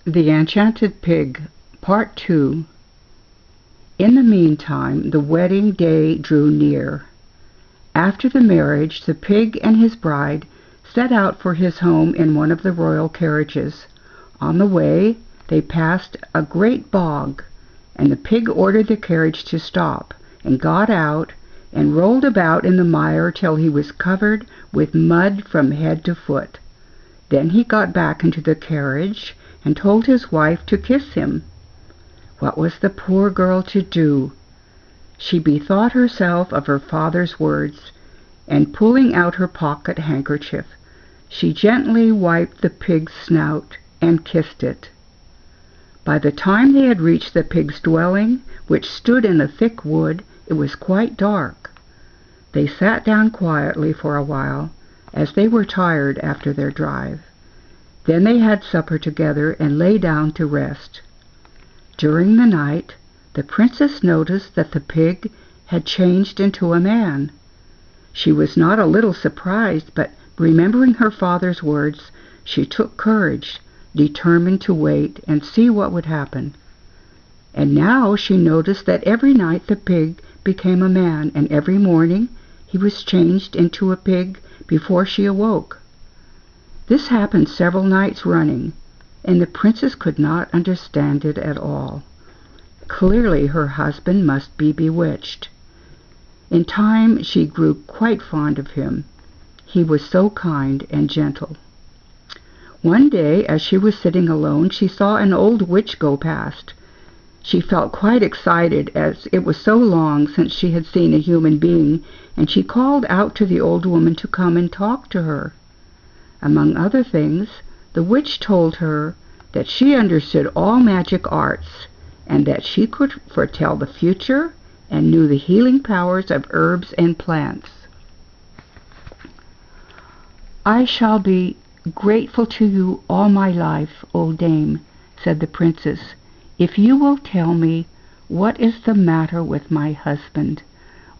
The Enchanted Pig, Part 2. In the meantime, the wedding day drew near. After the marriage, the pig and his bride set out for his home in one of the royal carriages. On the way, they passed a great bog, and the pig ordered the carriage to stop, and got out, and rolled about in the mire till he was covered with mud from head to foot. Then he got back into the carriage, and told his wife to kiss him. What was the poor girl to do? She bethought herself of her father's words, and pulling out her pocket handkerchief, she gently wiped the pig's snout and kissed it. By the time they had reached the pig's dwelling, which stood in a thick wood, it was quite dark. They sat down quietly for a while, as they were tired after their drive. Then they had supper together and lay down to rest. During the night, the princess noticed that the pig had changed into a man. She was not a little surprised, but remembering her father's words, she took courage, determined to wait and see what would happen. And now she noticed that every night the pig became a man, and every morning he was changed into a pig before she awoke. This happened several nights running, and the princess could not understand it at all. Clearly her husband must be bewitched. In time she grew quite fond of him. He was so kind and gentle. One day, as she was sitting alone, she saw an old witch go past. She felt quite excited, as it was so long since she had seen a human being, and she called out to the old woman to come and talk to her. Among other things, the witch told her that she understood all magic arts, and that she could foretell the future and knew the healing powers of herbs and plants. "I shall be grateful to you all my life, old dame," said the princess, "if you will tell me what is the matter with my husband.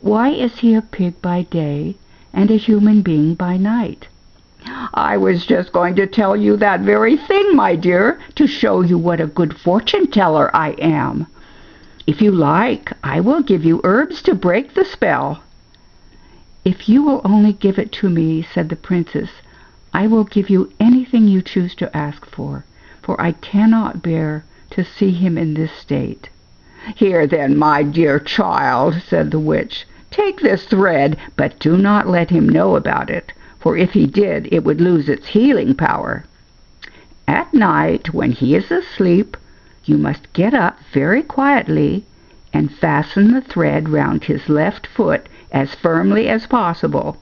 Why is he a pig by day and a human being by night?" "I was just going to tell you that very thing, my dear, to show you what a good fortune-teller I am. If you like, I will give you herbs to break the spell." "If you will only give it to me," said the princess, "I will give you anything you choose to ask for I cannot bear to see him in this state." "Here then, my dear child," said the witch, "take this thread, but do not let him know about it, for if he did, it would lose its healing power. At night, when he is asleep, you must get up very quietly and fasten the thread round his left foot as firmly as possible,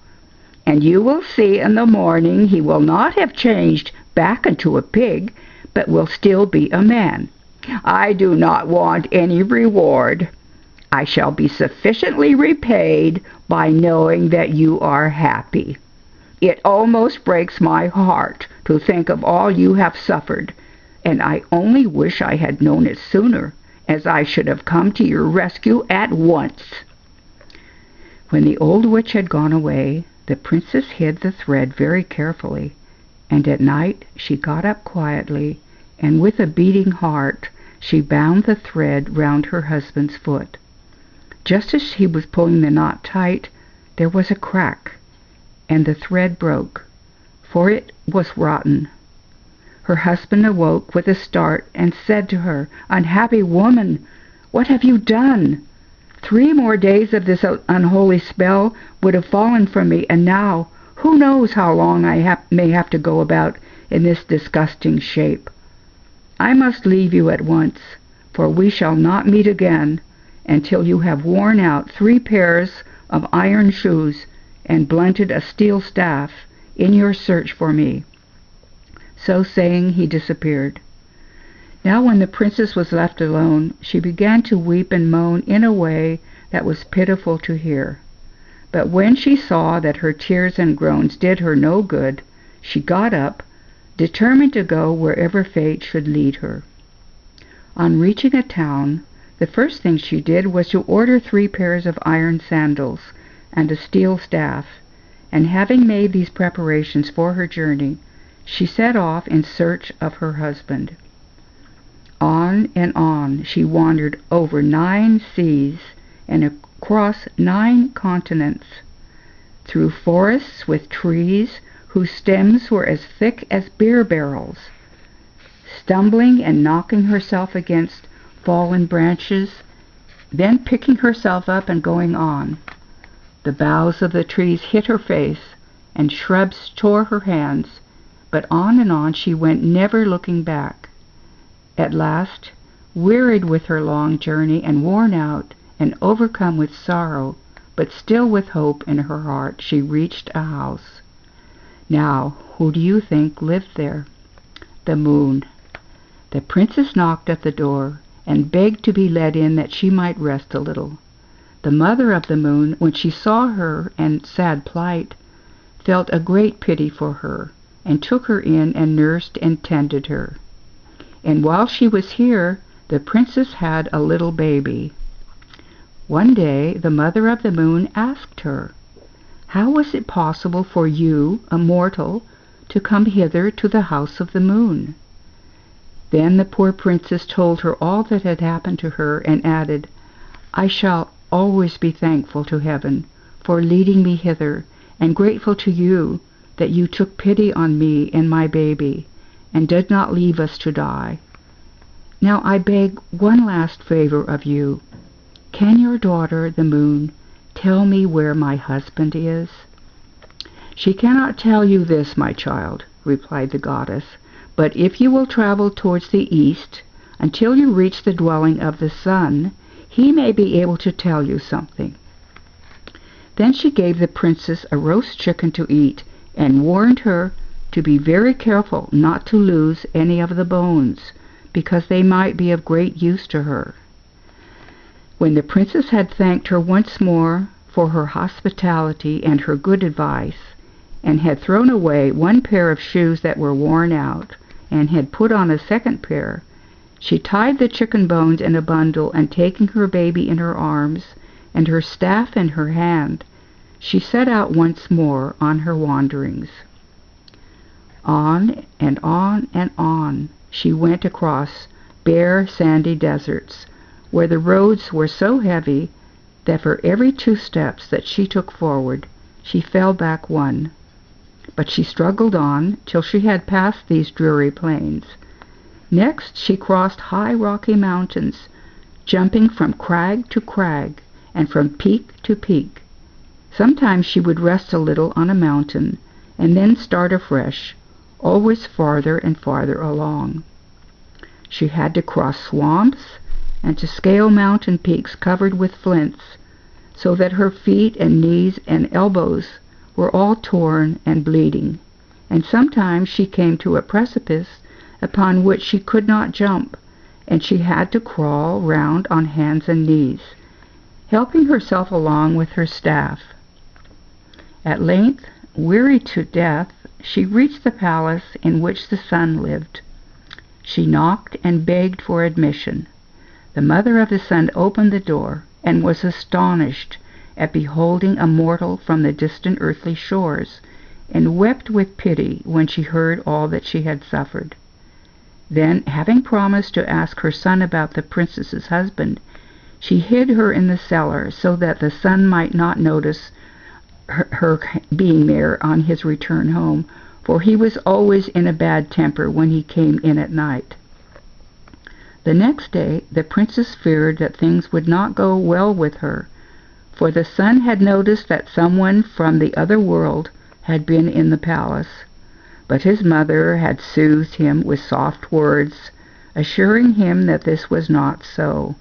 and you will see in the morning he will not have changed back into a pig, but will still be a man. I do not want any reward. I shall be sufficiently repaid by knowing that you are happy. It almost breaks my heart to think of all you have suffered, and I only wish I had known it sooner, as I should have come to your rescue at once." When the old witch had gone away, the princess hid the thread very carefully, and at night she got up quietly, and with a beating heart she bound the thread round her husband's foot. Just as he was pulling the knot tight, there was a crack, and the thread broke, for it was rotten. Her husband awoke with a start and said to her, "Unhappy woman, what have you done? 3 more days of this unholy spell would have fallen from me, and now who knows how long I may have to go about in this disgusting shape. I must leave you at once, for we shall not meet again until you have worn out 3 pairs of iron shoes and blunted a steel staff in your search for me." So saying, he disappeared. Now when the princess was left alone, she began to weep and moan in a way that was pitiful to hear. But when she saw that her tears and groans did her no good, she got up, determined to go wherever fate should lead her. On reaching a town, the first thing she did was to order 3 pairs of iron sandals and a steel staff, and having made these preparations for her journey, she set off in search of her husband. On she wandered over 9 seas and across 9 continents, through forests with trees whose stems were as thick as beer barrels, stumbling and knocking herself against fallen branches, then picking herself up and going on. The boughs of the trees hit her face, and shrubs tore her hands, but on she went, never looking back. At last, wearied with her long journey and worn out and overcome with sorrow, but still with hope in her heart, she reached a house. Now, who do you think lived there? The moon. The princess knocked at the door and begged to be let in that she might rest a little. The mother of the moon, when she saw her and sad plight, felt a great pity for her, and took her in and nursed and tended her. And while she was here, the princess had a little baby. One day the mother of the moon asked her, "How was it possible for you, a mortal, to come hither to the house of the moon?" Then the poor princess told her all that had happened to her, and added, "I shall always be thankful to heaven for leading me hither, and grateful to you that you took pity on me and my baby, and did not leave us to die. Now I beg one last favor of you. Can your daughter, the moon, tell me where my husband is?" "She cannot tell you this, my child," replied the goddess, "but if you will travel towards the east until you reach the dwelling of the sun, he may be able to tell you something." Then she gave the princess a roast chicken to eat, and warned her to be very careful not to lose any of the bones, because they might be of great use to her. When the princess had thanked her once more for her hospitality and her good advice, and had thrown away 1 pair of shoes that were worn out, and had put on a 2nd pair, she tied the chicken bones in a bundle, and taking her baby in her arms, and her staff in her hand, she set out once more on her wanderings. On and on and on she went across bare, sandy deserts, where the roads were so heavy that for every 2 steps that she took forward, she fell back 1. But she struggled on till she had passed these dreary plains. Next she crossed high rocky mountains, jumping from crag to crag, and from peak to peak. Sometimes she would rest a little on a mountain, and then start afresh, always farther and farther along. She had to cross swamps, and to scale mountain peaks covered with flints, so that her feet and knees and elbows were all torn and bleeding, and sometimes she came to a precipice upon which she could not jump, and she had to crawl round on hands and knees, helping herself along with her staff. At length, weary to death, she reached the palace in which the sun lived. She knocked and begged for admission. The mother of the sun opened the door, and was astonished at beholding a mortal from the distant earthly shores, and wept with pity when she heard all that she had suffered. Then, having promised to ask her son about the princess's husband, she hid her in the cellar, so that the sun might not notice her being there on his return home, for he was always in a bad temper when he came in at night. The next day the princess feared that things would not go well with her, for the sun had noticed that someone from the other world had been in the palace. But his mother had soothed him with soft words, assuring him that this was not so.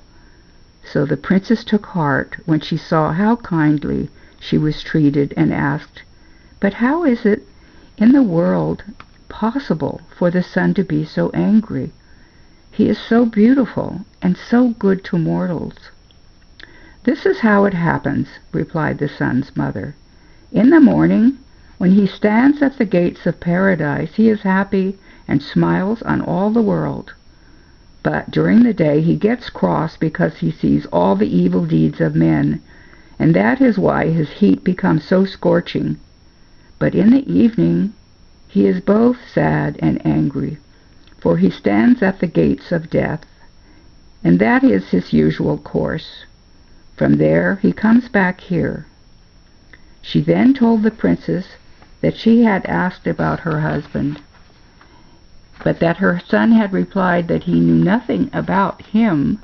So the princess took heart when she saw how kindly she was treated, and asked, "But how is it in the world possible for the sun to be so angry? He is so beautiful and so good to mortals." "This is how it happens," replied the sun's mother. "In the morning, when he stands at the gates of paradise, he is happy and smiles on all the world. But during the day he gets cross because he sees all the evil deeds of men, and that is why his heat becomes so scorching. But in the evening he is both sad and angry, for he stands at the gates of death, and that is his usual course. From there he comes back here." She then told the Princess that she had asked about her husband, but that her son had replied that he knew nothing about him,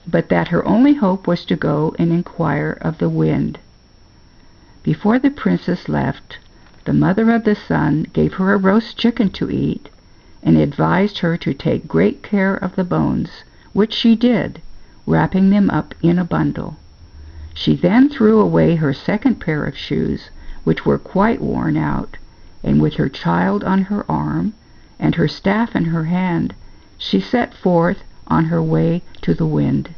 but that her only hope was to go and inquire of the wind. Before the Princess left, the mother of the son gave her a roast chicken to eat, and advised her to take great care of the bones, which she did, wrapping them up in a bundle. She then threw away her second pair of shoes, which were quite worn out, and with her child on her arm, and her staff in her hand, she set forth on her way to the wind.